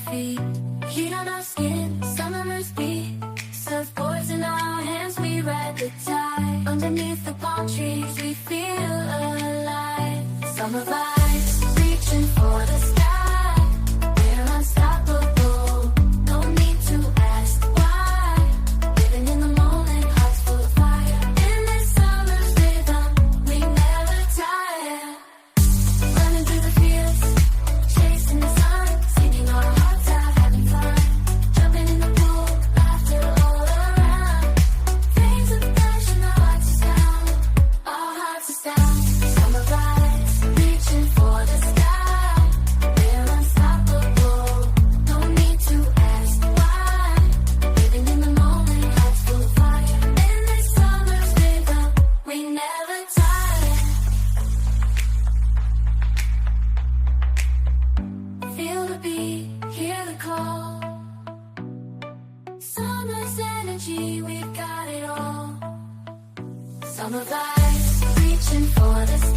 feet, heat on our skin, summer's beat. Surfboards in our hands, we ride the tide. Underneath the palm trees, we feel alive. Summer vibes, reaching for the sky. We're unstoppable, no need to ask why. Living in the moment, hearts full of fire. In this summer's rhythm, we never tire. Running through the fields, chasing the sun, singing our hearts out, having fun. Jumping in the pool, laughter all around. Flames of passion, our hearts are sound, our hearts are sound. Summer vibes, reaching for the sky. We're unstoppable, no need to ask why. Living in the moment, hearts full of fire. In this summer's rhythm, we never tire. Feel the beat, hear the call. Summer's energy, we've got it all. Summer vibes, reaching for the sky.